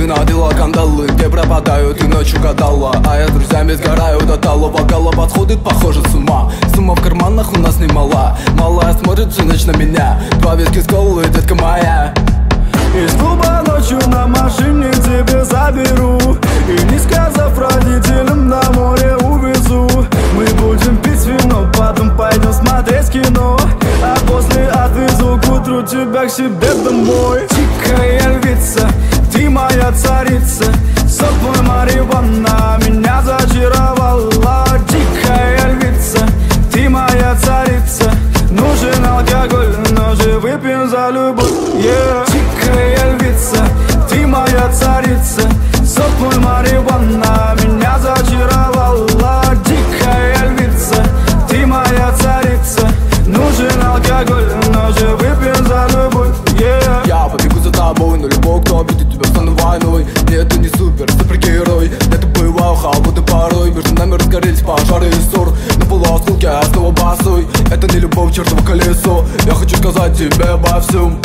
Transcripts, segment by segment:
ты надела кандалы, где пропадаю, ты ночью гадала. А я с друзьями сгораю до талого, голова сходит, похоже, с ума. Сумма в карманах у нас немала, малая смотрит всю ночь на меня. Два виски с колой, детка моя. Из клуба ночью на машине тебе заберу, и не сказав родителям, на море увезу. Мы будем пить вино, потом пойдем смотреть кино, а после отвезу к утру тебя к себе домой. Дикая львица, ты моя царица, сок твой марихуана меня зачаровала. Дикая львица, ты моя царица, нужен алкоголь, но же выпьем за любовь, yeah. Дикая львица, ты моя царица, сок твой марихуана меня зачаровала. Дикая львица, ты моя царица, нужен алкоголь, но же выпьем за любовь, yeah. Я побегу за тобой, но любой, кто обидит тебя, стану войной. Нет, ты не супергерой, это бываю холодный порой. Между нами разгорелись пожары и ссор, на полуосколке я снова босой. Это не любовь, чертово колесо, я хочу сказать тебе обо всем.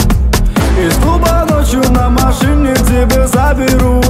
Из клуба ночью на машине тебе заберу,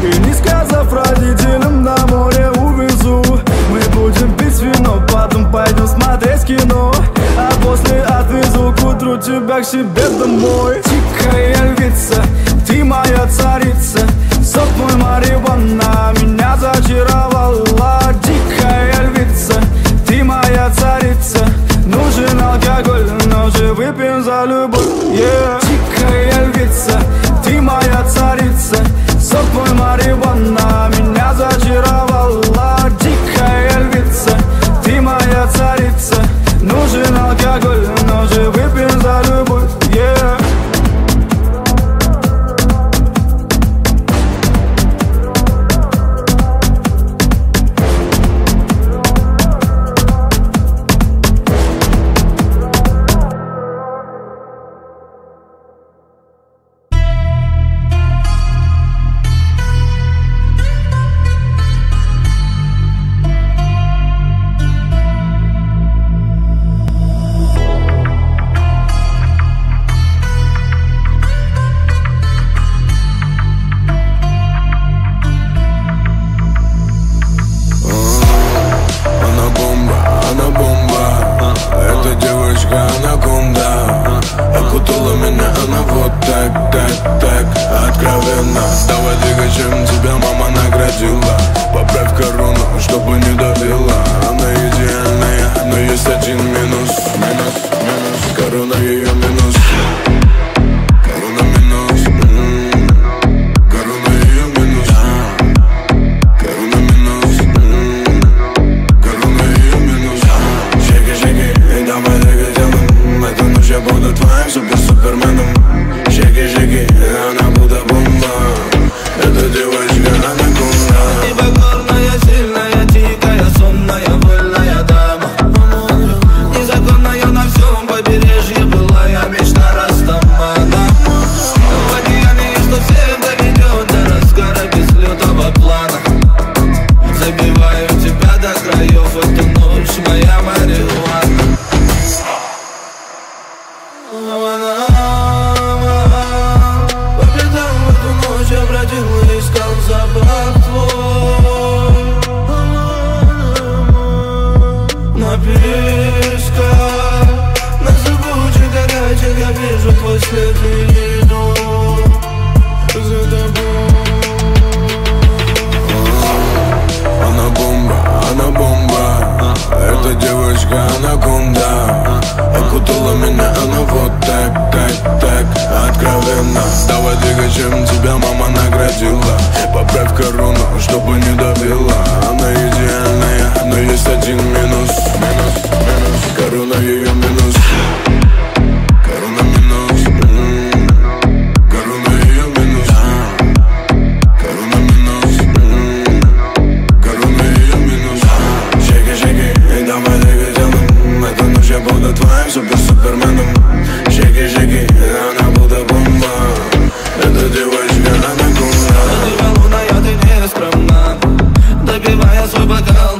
и не сказав родителям, на море увезу. Мы будем пить вино, потом пойдем смотреть кино, а после отвезу к утру тебя к себе домой. Дикая львица, ты моя царица, сок твой марихуана меня зачаровала. Дикая львица, ты моя царица, нужен алкоголь, но же выпьем за любовь, yeah. Дикая львица, ты моя царица, сок твой марихуана меня зачаровала. Дикая львица, ты моя царица, нужен алкоголь, но же выпьем за любовь, yeah. Окутала меня она вот так откровенно. Давай двигачем, тебя мама наградила. Поправь корону, чтобы не давила. Она идеальная, но есть один минус. Корона ее минус. Корона минус. Корона ее минус. Корона минус. Корона ее минус. Шейки, давай двигателем. Эту ночь я буду твоим суперменом. Шейки, она будто бомба. Эта девочка анаконда. Ты покорная, сильная, дикая, сонная, вольная дама. Незаконная на всем побережье была я мечта Растамана. В океане, что всех доведет до разгара без лютого плана. Забиваю тебя до краев, эту ночь моя марихуана. По пятам в эту ночь я бродил и искал запах твой. На песках, на зыбучих горячих я вижу твой след и иду за тобой. Она бомба, эта девочка анаконда. Окутала меня она вот так откровенно. Давай двигачем, тебя мама наградила. Поправь корону, чтобы не давила. Она идеальная, но есть один минус. Корона ее минус. Корона минус. Корона ее минус. Корона минус. Корона ее минус. Шейки, давай двигателем. Эту ночь я буду твоим суперменом. Шейки, она будто бомба. Эта девочка анаконда. Ты луна, я ты не скромна. Допивая свой бокал,